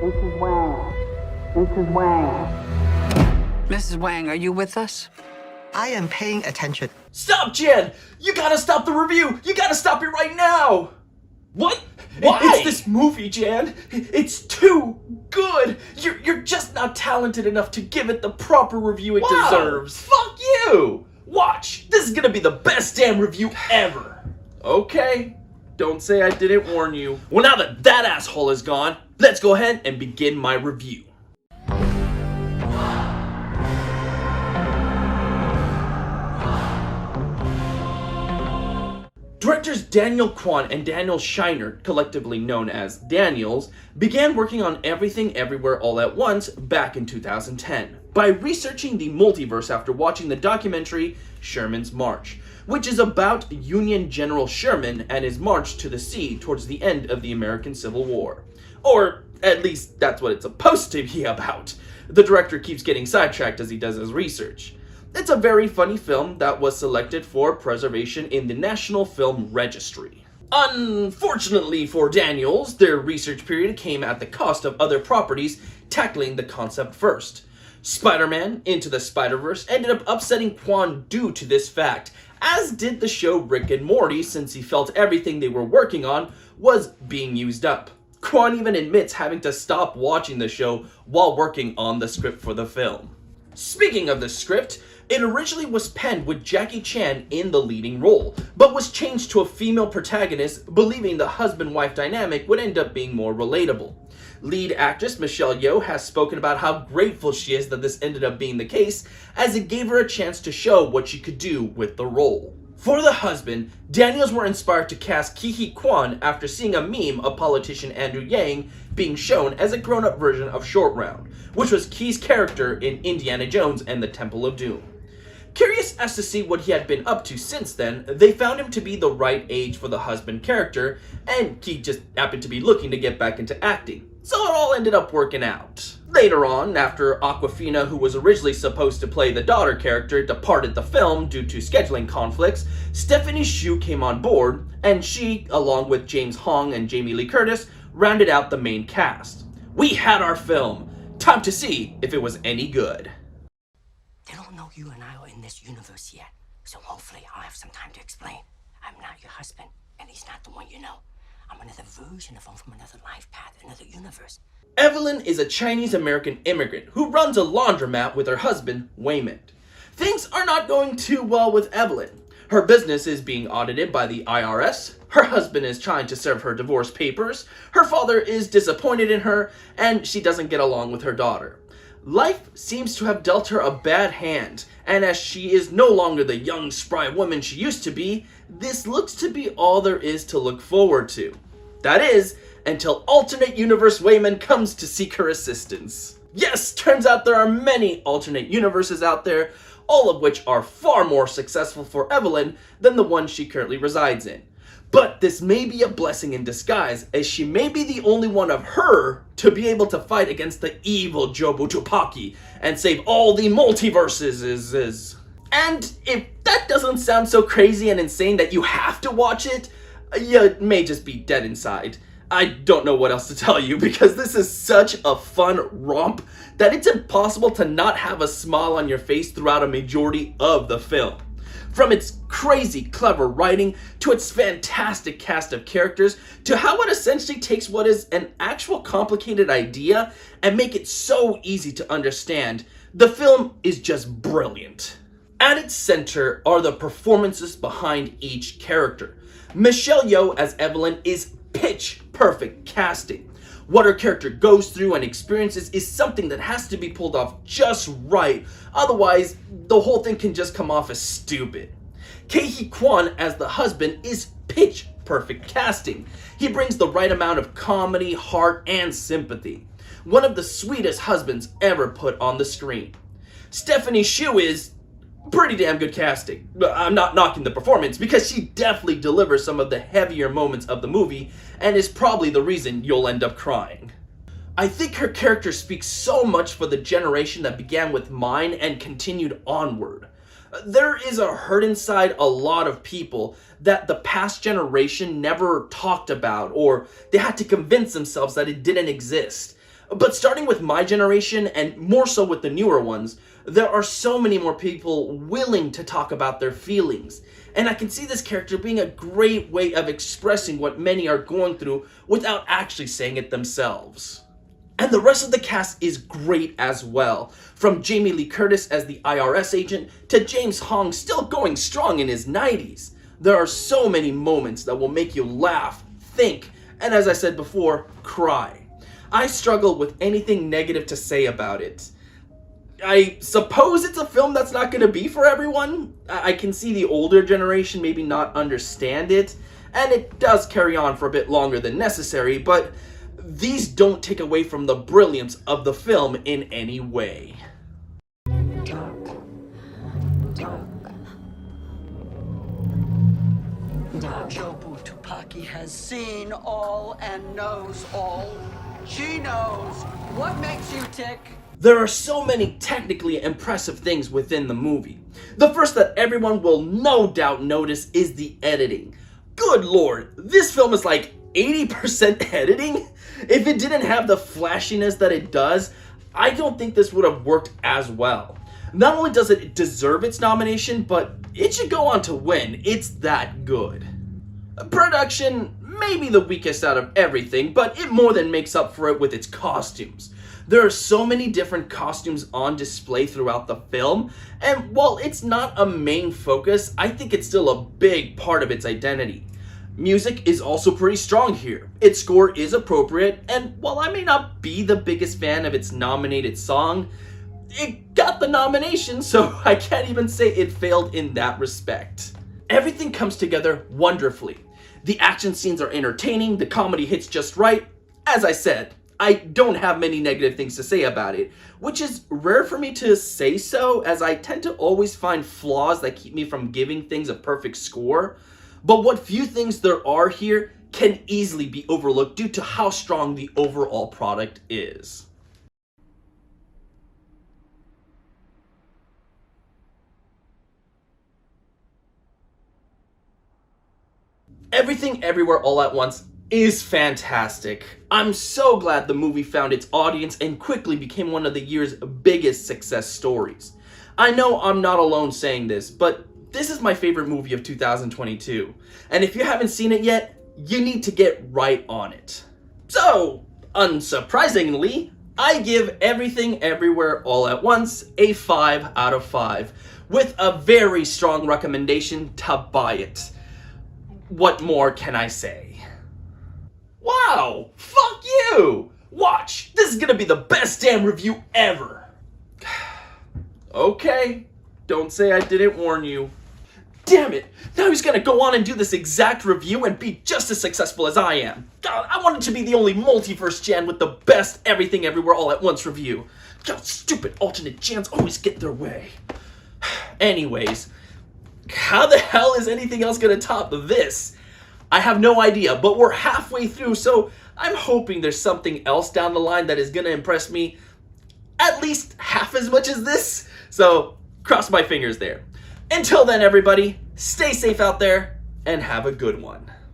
Mrs. Wang. Mrs. Wang. Mrs. Wang, are you with us? I am paying attention. Stop, Jan! You gotta stop the review! You gotta stop it right now! What? Why? It's this movie, Jan. It's too good. You're just not talented enough to give it the proper review it deserves. Fuck you! Watch. This is gonna be the best damn review ever. Okay. Don't say I didn't warn you. Well, now that that asshole is gone, let's go ahead and begin my review. Directors Daniel Kwan and Daniel Scheinert, collectively known as Daniels, began working on Everything Everywhere All at Once back in 2010 by researching the multiverse after watching the documentary Sherman's March, which is about Union General Sherman and his march to the sea towards the end of the American Civil War. Or at least that's what it's supposed to be about. The director keeps getting sidetracked as he does his research. It's a very funny film that was selected for preservation in the National Film Registry. Unfortunately for Daniels, their research period came at the cost of other properties tackling the concept first. Spider-Man Into the Spider-Verse ended up upsetting Kwan due to this fact, as did the show Rick and Morty, since he felt everything they were working on was being used up. Kwan even admits having to stop watching the show while working on the script for the film. Speaking of the script, it originally was penned with Jackie Chan in the leading role, but was changed to a female protagonist, believing the husband-wife dynamic would end up being more relatable. Lead actress Michelle Yeoh has spoken about how grateful she is that this ended up being the case, as it gave her a chance to show what she could do with the role. For the husband, Daniels were inspired to cast Ke Kwan after seeing a meme of politician Andrew Yang being shown as a grown-up version of Short Round, which was Ke's character in Indiana Jones and the Temple of Doom. Curious as to see what he had been up to since then, they found him to be the right age for the husband character, and Ke just happened to be looking to get back into acting. So it all ended up working out. Later on, after Awkwafina, who was originally supposed to play the daughter character, departed the film due to scheduling conflicts, Stephanie Hsu came on board, and she, along with James Hong and Jamie Lee Curtis, rounded out the main cast. We had our film. Time to see if it was any good. They don't know you and I are in this universe yet, so hopefully I'll have some time to explain. I'm not your husband, and he's not the one you know. I'm another version of him from another life path, another universe. Evelyn is a Chinese-American immigrant who runs a laundromat with her husband, Waymond. Things are not going too well with Evelyn. Her business is being audited by the IRS, her husband is trying to serve her divorce papers, her father is disappointed in her, and she doesn't get along with her daughter. Life seems to have dealt her a bad hand, and as she is no longer the young, spry woman she used to be, this looks to be all there is to look forward to. That is, until alternate universe Waymond comes to seek her assistance. Yes, turns out there are many alternate universes out there, all of which are far more successful for Evelyn than the one she currently resides in. But this may be a blessing in disguise, as she may be the only one of her to be able to fight against the evil Jobu Tupaki and save all the multiverses. And if that doesn't sound so crazy and insane that you have to watch it, you may just be dead inside. I don't know what else to tell you, because this is such a fun romp that it's impossible to not have a smile on your face throughout a majority of the film. From its crazy clever writing, to its fantastic cast of characters, to how it essentially takes what is an actual complicated idea and make it so easy to understand, the film is just brilliant. At its center are the performances behind each character. Michelle Yeoh as Evelyn is pitch perfect casting. What her character goes through and experiences is something that has to be pulled off just right, otherwise the whole thing can just come off as stupid. Ke Kwan as the husband is pitch perfect casting. He brings the right amount of comedy, heart, and sympathy. One of the sweetest husbands ever put on the screen. Stephanie Hsu is pretty damn good casting. I'm not knocking the performance, because she definitely delivers some of the heavier moments of the movie and is probably the reason you'll end up crying. I think her character speaks so much for the generation that began with mine and continued onward. There is a hurt inside a lot of people that the past generation never talked about, or they had to convince themselves that it didn't exist. But starting with my generation, and more so with the newer ones, there are so many more people willing to talk about their feelings. And I can see this character being a great way of expressing what many are going through without actually saying it themselves. And the rest of the cast is great as well. From Jamie Lee Curtis as the IRS agent to James Hong still going strong in his 90s. There are so many moments that will make you laugh, think, and as I said before, cry. I struggle with anything negative to say about it. I suppose it's a film that's not going to be for everyone. I can see the older generation maybe not understand it, and it does carry on for a bit longer than necessary, but these don't take away from the brilliance of the film in any way. Jobu Tupaki has seen all and knows all. She knows what makes you tick. There are so many technically impressive things within the movie. The first that everyone will no doubt notice is the editing. Good lord, this film is like 80% editing? If it didn't have the flashiness that it does, I don't think this would have worked as well. Not only does it deserve its nomination, but it should go on to win. It's that good. Production may be the weakest out of everything, but it more than makes up for it with its costumes. There are so many different costumes on display throughout the film, and while it's not a main focus, I think it's still a big part of its identity. Music is also pretty strong here. Its score is appropriate, and while I may not be the biggest fan of its nominated song, it got the nomination, so I can't even say it failed in that respect. Everything comes together wonderfully. The action scenes are entertaining, the comedy hits just right. As I said, I don't have many negative things to say about it, which is rare for me to say so, as I tend to always find flaws that keep me from giving things a perfect score. But what few things there are here can easily be overlooked due to how strong the overall product is. Everything Everywhere All at Once is fantastic. I'm so glad the movie found its audience and quickly became one of the year's biggest success stories. I know I'm not alone saying this, but this is my favorite movie of 2022. And if you haven't seen it yet, you need to get right on it. So, unsurprisingly, I give Everything Everywhere All at Once a 5 out of 5, with a very strong recommendation to buy it. What more can I say? Wow! Fuck you! Watch! This is gonna be the best damn review ever! Okay, don't say I didn't warn you. Damn it! Now he's gonna go on and do this exact review and be just as successful as I am. God, I wanted to be the only multiverse Jan with the best Everything Everywhere All at Once review. God, stupid alternate Jans always get their way. Anyways, how the hell is anything else gonna top this? I have no idea, but we're halfway through, so I'm hoping there's something else down the line that is gonna impress me at least half as much as this. So, cross my fingers there. Until then, everybody, stay safe out there and have a good one.